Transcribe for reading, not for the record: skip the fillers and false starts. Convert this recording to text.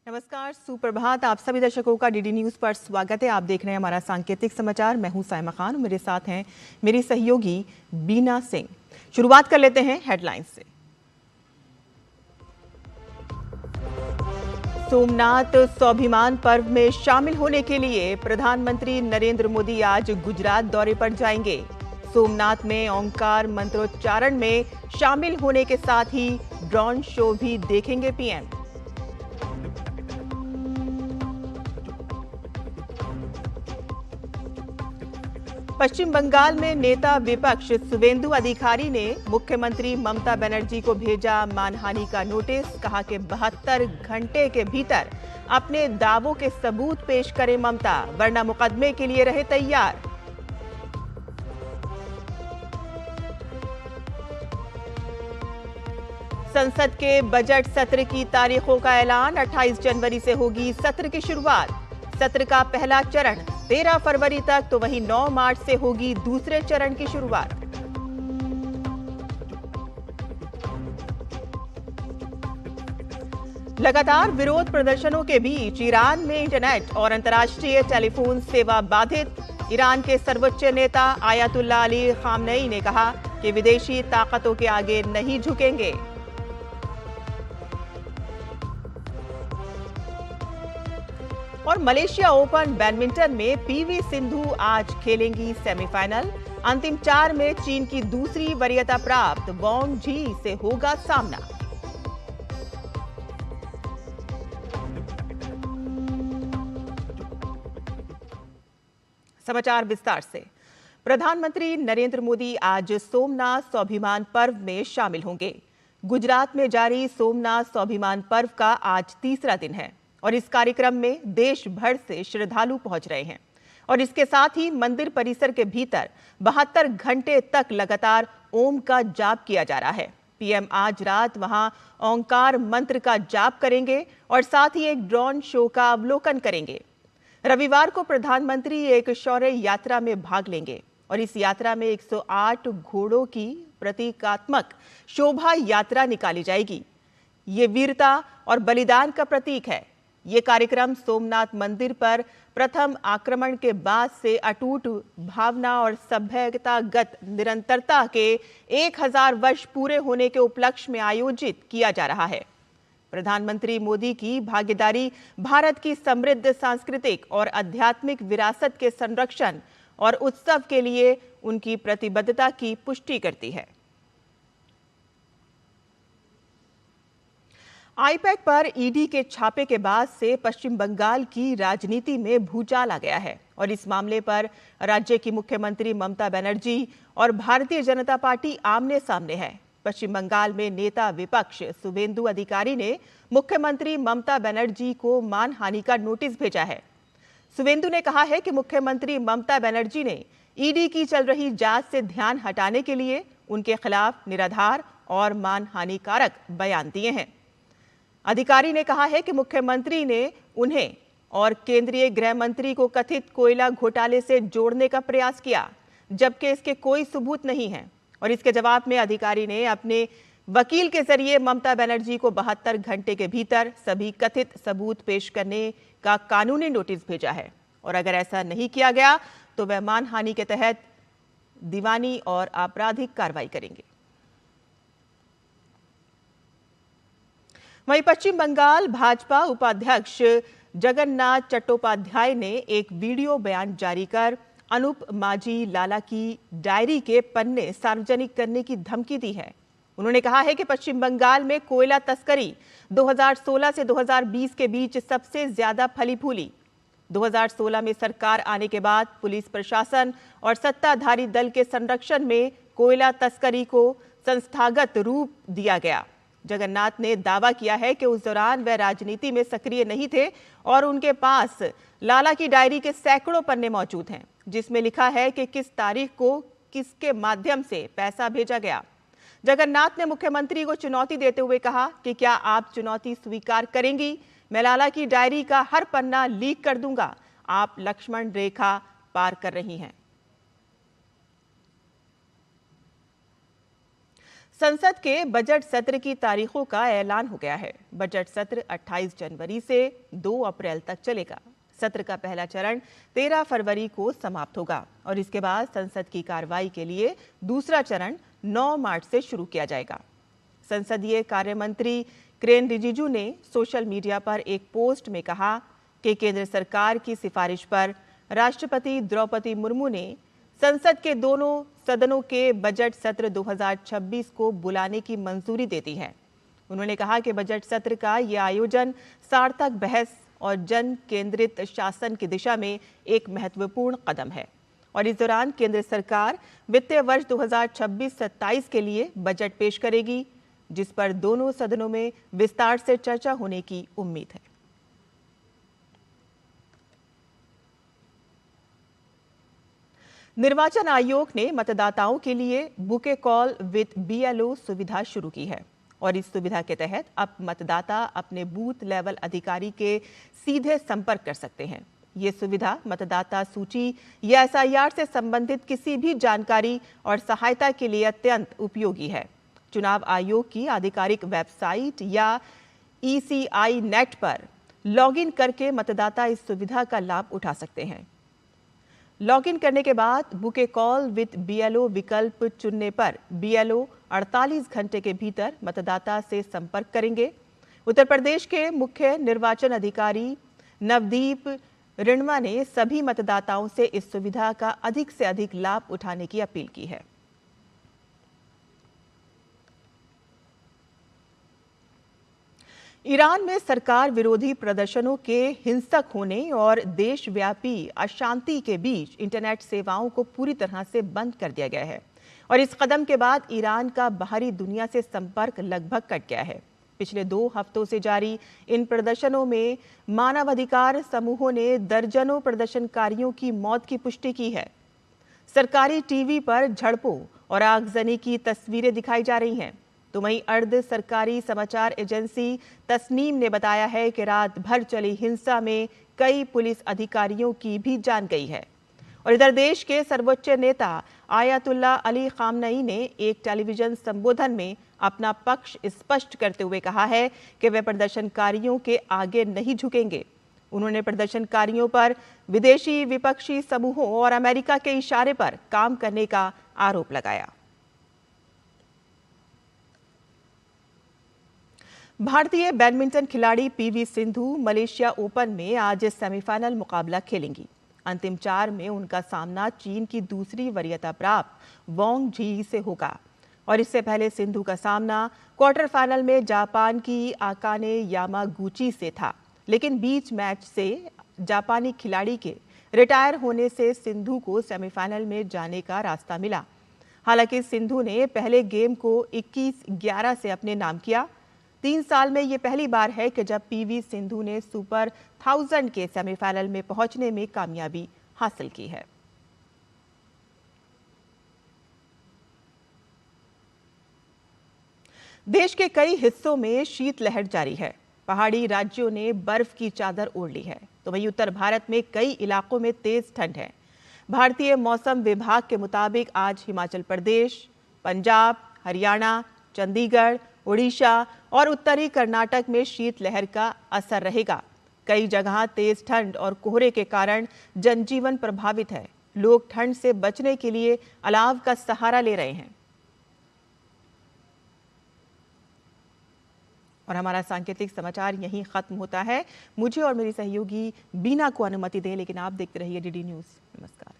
नमस्कार, सुप्रभात। आप सभी दर्शकों का डीडी न्यूज पर स्वागत है। आप देख रहे हैं हमारा सांकेतिक समाचार। मैं हूं साइमा खान और मेरे साथ हैं मेरी सहयोगी बीना सिंह। शुरुआत कर लेते हैं हेडलाइंस से। सोमनाथ स्वाभिमान पर्व में शामिल होने के लिए प्रधानमंत्री नरेंद्र मोदी आज गुजरात दौरे पर जाएंगे। सोमनाथ में ओंकार मंत्रोच्चारण में शामिल होने के साथ ही ड्रोन शो भी देखेंगे पीएम। पश्चिम बंगाल में नेता विपक्ष शुवेंदु अधिकारी ने मुख्यमंत्री ममता बनर्जी को भेजा मानहानि का नोटिस। कहा कि 72 घंटे के भीतर अपने दावों के सबूत पेश करें ममता, वरना मुकदमे के लिए रहे तैयार। संसद के बजट सत्र की तारीखों का ऐलान। 28 जनवरी से होगी सत्र की शुरुआत। सत्र का पहला चरण 13 फरवरी तक, तो वहीं 9 मार्च से होगी दूसरे चरण की शुरुआत। लगातार विरोध प्रदर्शनों के बीच ईरान में इंटरनेट और अंतर्राष्ट्रीय टेलीफोन सेवा बाधित। ईरान के सर्वोच्च नेता आयतुल्लाह अली खामनेई ने कहा कि विदेशी ताकतों के आगे नहीं झुकेंगे। और मलेशिया ओपन बैडमिंटन में पीवी सिंधु आज खेलेंगी सेमीफाइनल। अंतिम 4 में चीन की दूसरी वरीयता प्राप्त वांग झी से होगा सामना। समाचार विस्तार से। प्रधानमंत्री नरेंद्र मोदी आज सोमनाथ स्वाभिमान पर्व में शामिल होंगे। गुजरात में जारी सोमनाथ स्वाभिमान पर्व का आज तीसरा दिन है और इस कार्यक्रम में देश भर से श्रद्धालु पहुंच रहे हैं। और इसके साथ ही मंदिर परिसर के भीतर 72 घंटे तक लगातार ओम का जाप किया जा रहा है। पीएम आज रात वहां ओंकार मंत्र का जाप करेंगे और साथ ही एक ड्रोन शो का अवलोकन करेंगे। रविवार को प्रधानमंत्री एक शौर्य यात्रा में भाग लेंगे और इस यात्रा में 108 घोड़ों की प्रतीकात्मक शोभा यात्रा निकाली जाएगी। ये वीरता और बलिदान का प्रतीक है। ये कार्यक्रम सोमनाथ मंदिर पर प्रथम आक्रमण के बाद से अटूट भावना और सभ्यतागत निरंतरता के 1000 वर्ष पूरे होने के उपलक्ष्य में आयोजित किया जा रहा है। प्रधानमंत्री मोदी की भागीदारी भारत की समृद्ध सांस्कृतिक और आध्यात्मिक विरासत के संरक्षण और उत्सव के लिए उनकी प्रतिबद्धता की पुष्टि करती है। आईपैक पर ईडी के छापे के बाद से पश्चिम बंगाल की राजनीति में भूचाल आ गया है और इस मामले पर राज्य की मुख्यमंत्री ममता बनर्जी और भारतीय जनता पार्टी आमने सामने है। पश्चिम बंगाल में नेता विपक्ष शुवेंदु अधिकारी ने मुख्यमंत्री ममता बनर्जी को मानहानि का नोटिस भेजा है। शुवेंदु ने कहा है कि मुख्यमंत्री ममता बनर्जी ने ईडी की चल रही जांच से ध्यान हटाने के लिए उनके खिलाफ निराधार और मानहानिकारक बयान दिए हैं। अधिकारी ने कहा है कि मुख्यमंत्री ने उन्हें और केंद्रीय गृह मंत्री को कथित कोयला घोटाले से जोड़ने का प्रयास किया, जबकि इसके कोई सबूत नहीं है। और इसके जवाब में अधिकारी ने अपने वकील के जरिए ममता बनर्जी को 72 घंटे के भीतर सभी कथित सबूत पेश करने का कानूनी नोटिस भेजा है और अगर ऐसा नहीं किया गया तो वह मानहानि के तहत दीवानी और आपराधिक कार्रवाई करेंगे। वहीं पश्चिम बंगाल भाजपा उपाध्यक्ष जगन्नाथ चट्टोपाध्याय ने एक वीडियो बयान जारी कर अनूप माझी लाला की डायरी के पन्ने सार्वजनिक करने की धमकी दी है। उन्होंने कहा है कि पश्चिम बंगाल में कोयला तस्करी 2016 से 2020 के बीच सबसे ज्यादा फली फूली। 2016 में सरकार आने के बाद पुलिस प्रशासन और सत्ताधारी दल के संरक्षण में कोयला तस्करी को संस्थागत रूप दिया गया। जगन्नाथ ने दावा किया है कि उस दौरान वह राजनीति में सक्रिय नहीं थे और उनके पास लाला की डायरी के सैकड़ों पन्ने मौजूद हैं, जिसमें लिखा है कि किस तारीख को किसके माध्यम से पैसा भेजा गया। जगन्नाथ ने मुख्यमंत्री को चुनौती देते हुए कहा कि क्या आप चुनौती स्वीकार करेंगी? मैं लाला की डायरी का हर पन्ना लीक कर दूंगा। आप लक्ष्मण रेखा पार कर रही हैं। संसद के बजट सत्र की तारीखों का ऐलान हो गया है। बजट सत्र 28 जनवरी से 2 अप्रैल तक चलेगा। सत्र का पहला चरण 13 फरवरी को समाप्त होगा और इसके बाद संसद की कार्रवाई के लिए दूसरा चरण 9 मार्च से शुरू किया जाएगा। संसदीय कार्य मंत्री किरेन रिजिजू ने सोशल मीडिया पर एक पोस्ट में कहा कि केंद्र सरकार की सिफारिश पर राष्ट्रपति द्रौपदी मुर्मू ने संसद के दोनों सदनों के बजट सत्र 2026 को बुलाने की मंजूरी दे दी है। उन्होंने कहा कि बजट सत्र का यह आयोजन सार्थक बहस और जन केंद्रित शासन की दिशा में एक महत्वपूर्ण कदम है और इस दौरान केंद्र सरकार वित्तीय वर्ष 2026-27 के लिए बजट पेश करेगी, जिस पर दोनों सदनों में विस्तार से चर्चा होने की उम्मीद है। निर्वाचन आयोग ने मतदाताओं के लिए book A call with BLO सुविधा शुरू की है और इस सुविधा के तहत अब मतदाता अपने बूथ लेवल अधिकारी के सीधे संपर्क कर सकते हैं। ये सुविधा मतदाता सूची या SIR से संबंधित किसी भी जानकारी और सहायता के लिए अत्यंत उपयोगी है। चुनाव आयोग की आधिकारिक वेबसाइट या ECI नेट पर लॉगिन करके मतदाता इस सुविधा का लाभ उठा सकते हैं। लॉगिन करने के बाद book A call with BLO विकल्प चुनने पर BLO 48 घंटे के भीतर मतदाता से संपर्क करेंगे। उत्तर प्रदेश के मुख्य निर्वाचन अधिकारी नवदीप रिणवा ने सभी मतदाताओं से इस सुविधा का अधिक से अधिक लाभ उठाने की अपील की है। ईरान में सरकार विरोधी प्रदर्शनों के हिंसक होने और देशव्यापी अशांति के बीच इंटरनेट सेवाओं को पूरी तरह से बंद कर दिया गया है और इस कदम के बाद ईरान का बाहरी दुनिया से संपर्क लगभग कट गया है। पिछले 2 हफ्तों से जारी इन प्रदर्शनों में मानवाधिकार समूहों ने दर्जनों प्रदर्शनकारियों की मौत की पुष्टि की है। सरकारी टीवी पर झड़पों और आगजनी की तस्वीरें दिखाई जा रही हैं। तो वहीं अर्ध सरकारी समाचार एजेंसी तस्नीम ने बताया है कि रात भर चली हिंसा में कई पुलिस अधिकारियों की भी जान गई है। और इधर देश के सर्वोच्च नेता आयतुल्ला अली खामनई ने एक टेलीविजन संबोधन में अपना पक्ष स्पष्ट करते हुए कहा है कि वे प्रदर्शनकारियों के आगे नहीं झुकेंगे। उन्होंने प्रदर्शनकारियों पर विदेशी विपक्षी समूहों और अमेरिका के इशारे पर काम करने का आरोप लगाया। भारतीय बैडमिंटन खिलाड़ी PV सिंधु मलेशिया ओपन में आज सेमीफाइनल मुकाबला खेलेंगी। अंतिम 4 में उनका सामना चीन की दूसरी वरीयता प्राप्त वोंग जी से होगा और इससे पहले सिंधु का सामना क्वार्टर फाइनल में जापान की आकाने यामागुची से था, लेकिन बीच मैच से जापानी खिलाड़ी के रिटायर होने से सिंधु को सेमीफाइनल में जाने का रास्ता मिला। हालांकि सिंधु ने पहले गेम को 21-11 से अपने नाम किया। 3 साल में ये पहली बार है कि जब PV सिंधु ने सुपर 1000 के सेमीफाइनल में पहुंचने में कामयाबी हासिल की है। देश के कई हिस्सों में शीतलहर जारी है। पहाड़ी राज्यों ने बर्फ की चादर ओढ़ ली है, तो वहीं उत्तर भारत में कई इलाकों में तेज ठंड है। भारतीय मौसम विभाग के मुताबिक आज हिमाचल प्रदेश, पंजाब, हरियाणा, चंडीगढ़, उड़ीसा और उत्तरी कर्नाटक में शीतलहर का असर रहेगा। कई जगह तेज ठंड और कोहरे के कारण जनजीवन प्रभावित है। लोग ठंड से बचने के लिए अलाव का सहारा ले रहे हैं। और हमारा सांकेतिक समाचार यहीं खत्म होता है। मुझे और मेरी सहयोगी बीना को अनुमति दें, लेकिन आप देखते रहिए DD न्यूज़। नमस्कार।